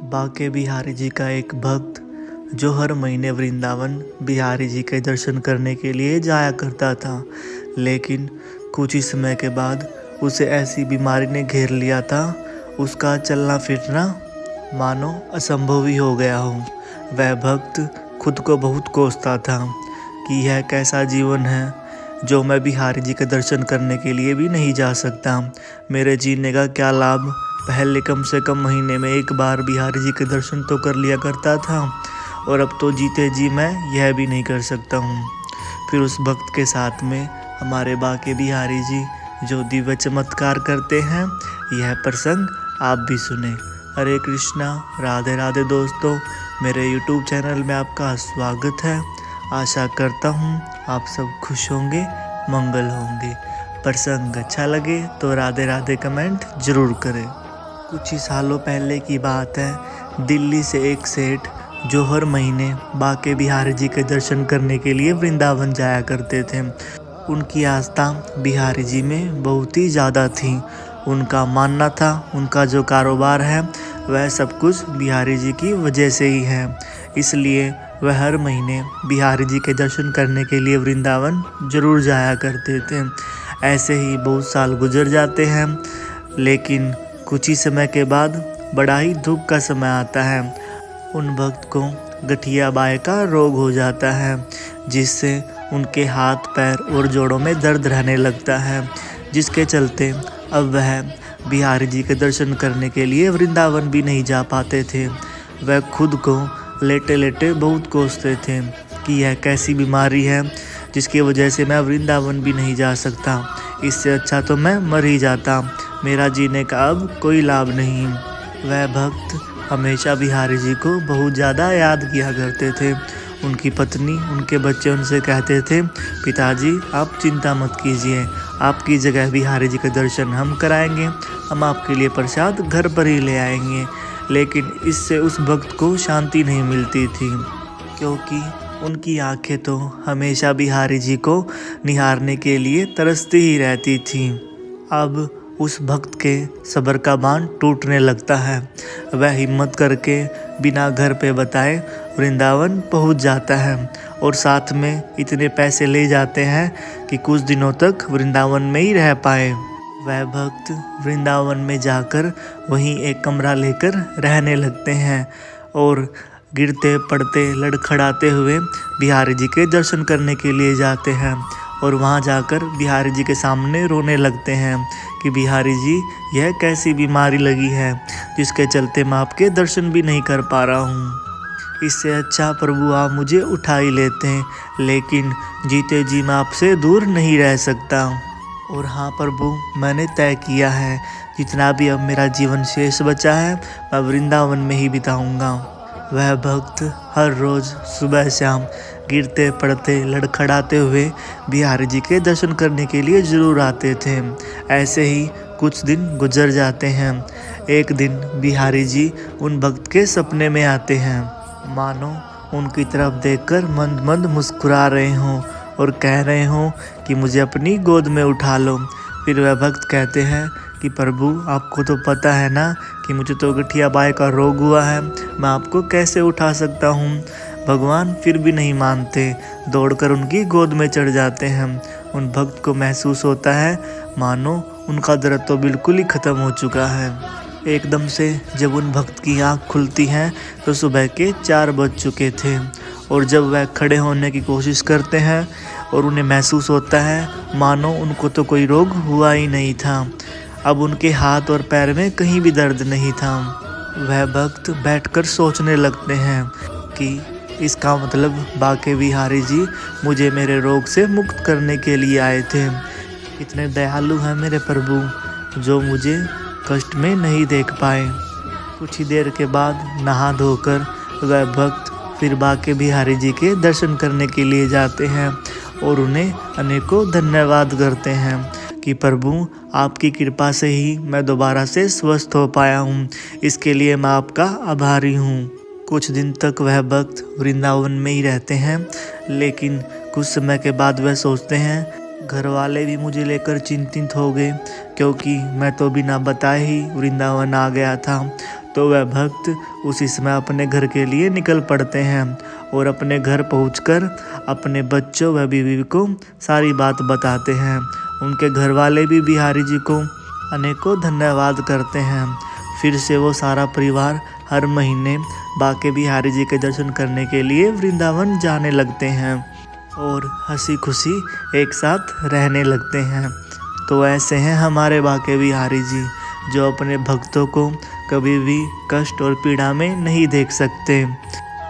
बांके बिहारी जी का एक भक्त जो हर महीने वृंदावन बिहारी जी के दर्शन करने के लिए जाया करता था, लेकिन कुछ ही समय के बाद उसे ऐसी बीमारी ने घेर लिया था, उसका चलना फिरना मानो असंभव ही हो गया हो। वह भक्त खुद को बहुत कोसता था कि यह कैसा जीवन है जो मैं बिहारी जी के दर्शन करने के लिए भी नहीं जा सकता। मेरे जीने का क्या लाभ। पहले कम से कम महीने में एक बार बिहारी जी के दर्शन तो कर लिया करता था, और अब तो जीते जी मैं यह भी नहीं कर सकता हूँ। फिर उस भक्त के साथ में हमारे बांके बिहारी जी जो दिव्य चमत्कार करते हैं, यह प्रसंग आप भी सुने। हरे कृष्णा, राधे राधे दोस्तों, मेरे YouTube चैनल में आपका स्वागत है। आशा करता हूँ आप सब खुश होंगे, मंगल होंगे। प्रसंग अच्छा लगे तो राधे राधे कमेंट जरूर करें। कुछ ही सालों पहले की बात है, दिल्ली से एक सेठ जो हर महीने बांके बिहारी जी के दर्शन करने के लिए वृंदावन जाया करते थे। उनकी आस्था बिहारी जी में बहुत ही ज़्यादा थी। उनका मानना था उनका जो कारोबार है वह सब कुछ बिहारी जी की वजह से ही है, इसलिए वह हर महीने बिहारी जी के दर्शन करने के लिए वृंदावन जरूर जाया करते थे। ऐसे ही बहुत साल गुजर जाते हैं, लेकिन कुछ ही समय के बाद बड़ा ही दुख का समय आता है। उन भक्त को गठिया बाय का रोग हो जाता है, जिससे उनके हाथ पैर और जोड़ों में दर्द रहने लगता है, जिसके चलते अब वह बिहारी जी के दर्शन करने के लिए वृंदावन भी नहीं जा पाते थे। वह खुद को लेटे लेटे बहुत कोसते थे कि यह कैसी बीमारी है जिसकी वजह से मैं वृंदावन भी नहीं जा सकता। इससे अच्छा तो मैं मर ही जाता, मेरा जीने का अब कोई लाभ नहीं। वह भक्त हमेशा बिहारी जी को बहुत ज़्यादा याद किया करते थे। उनकी पत्नी, उनके बच्चे उनसे कहते थे, पिताजी आप चिंता मत कीजिए, आपकी जगह बिहारी जी के दर्शन हम कराएंगे, हम आपके लिए प्रसाद घर पर ही ले आएंगे। लेकिन इससे उस भक्त को शांति नहीं मिलती थी, क्योंकि उनकी आंखें तो हमेशा बिहारी जी को निहारने के लिए तरसती ही रहती थी। अब उस भक्त के सब्र का बांध टूटने लगता है। वह हिम्मत करके बिना घर पे बताए वृंदावन पहुंच जाता है, और साथ में इतने पैसे ले जाते हैं कि कुछ दिनों तक वृंदावन में ही रह पाए। वह भक्त वृंदावन में जाकर वहीं एक कमरा लेकर रहने लगते हैं, और गिरते पड़ते लड़खड़ाते हुए बिहारी जी के दर्शन करने के लिए जाते हैं, और वहां जाकर बिहारी जी के सामने रोने लगते हैं कि बिहारी जी यह कैसी बीमारी लगी है जिसके चलते मैं आपके दर्शन भी नहीं कर पा रहा हूँ। इससे अच्छा प्रभु आप मुझे उठा ही लेते हैं, लेकिन जीते जी मैं आपसे दूर नहीं रह सकता। और हाँ प्रभु, मैंने तय किया है जितना भी अब मेरा जीवन शेष बचा है मैं वृंदावन में ही बिताऊंगा। वह भक्त हर रोज़ सुबह शाम गिरते पड़ते लड़खड़ाते हुए बिहारी जी के दर्शन करने के लिए ज़रूर आते थे। ऐसे ही कुछ दिन गुजर जाते हैं। एक दिन बिहारी जी उन भक्त के सपने में आते हैं, मानो उनकी तरफ देखकर मंद मंद मुस्कुरा रहे हों और कह रहे हों कि मुझे अपनी गोद में उठा लो। फिर वह भक्त कहते हैं कि प्रभु आपको तो पता है ना कि मुझे तो गठिया बाय का रोग हुआ है, मैं आपको कैसे उठा सकता हूँ। भगवान फिर भी नहीं मानते, दौड़कर उनकी गोद में चढ़ जाते हैं। उन भक्त को महसूस होता है मानो उनका दर्द तो बिल्कुल ही ख़त्म हो चुका है। एकदम से जब उन भक्त की आँख खुलती हैं तो सुबह के 4 बज चुके थे, और जब वह खड़े होने की कोशिश करते हैं और उन्हें महसूस होता है मानो उनको तो कोई रोग हुआ ही नहीं था। अब उनके हाथ और पैर में कहीं भी दर्द नहीं था। वह भक्त बैठकर सोचने लगते हैं कि इसका मतलब बांके बिहारी जी मुझे मेरे रोग से मुक्त करने के लिए आए थे। कितने दयालु हैं मेरे प्रभु जो मुझे कष्ट में नहीं देख पाए। कुछ ही देर के बाद नहा धोकर वह भक्त फिर बांके बिहारी जी के दर्शन करने के लिए जाते हैं, और उन्हें अनेकों धन्यवाद करते हैं कि प्रभु आपकी कृपा से ही मैं दोबारा से स्वस्थ हो पाया हूँ, इसके लिए मैं आपका आभारी हूँ। कुछ दिन तक वह भक्त वृंदावन में ही रहते हैं, लेकिन कुछ समय के बाद वह सोचते हैं घर वाले भी मुझे लेकर चिंतित हो गए, क्योंकि मैं तो बिना बताए ही वृंदावन आ गया था। तो वह भक्त उसी समय अपने घर के लिए निकल पड़ते हैं और अपने घर पहुंचकर अपने बच्चों व बीवी को सारी बात बताते हैं। उनके घर वाले भी बिहारी जी को अनेकों धन्यवाद करते हैं। फिर से वो सारा परिवार हर महीने बाके बिहारी जी के दर्शन करने के लिए वृंदावन जाने लगते हैं और हंसी खुशी एक साथ रहने लगते हैं। तो ऐसे हैं हमारे बाके बिहारी जी, जो अपने भक्तों को कभी भी कष्ट और पीड़ा में नहीं देख सकते।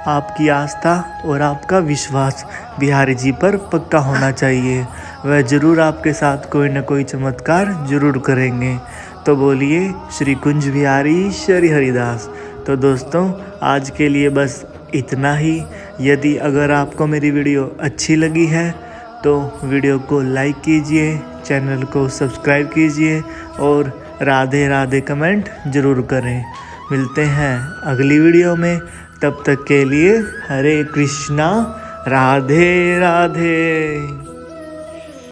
आपकी आस्था और आपका विश्वास बिहारी जी पर पक्का होना चाहिए। वह ज़रूर आपके साथ कोई न कोई चमत्कार जरूर करेंगे। तो बोलिए श्री कुंज बिहारी श्री हरिदास। तो दोस्तों, आज के लिए बस इतना ही। यदि अगर आपको मेरी वीडियो अच्छी लगी है तो वीडियो को लाइक कीजिए, चैनल को सब्सक्राइब कीजिए और राधे राधे कमेंट ज़रूर करें। मिलते हैं अगली वीडियो में, तब तक के लिए हरे कृष्णा, राधे राधे।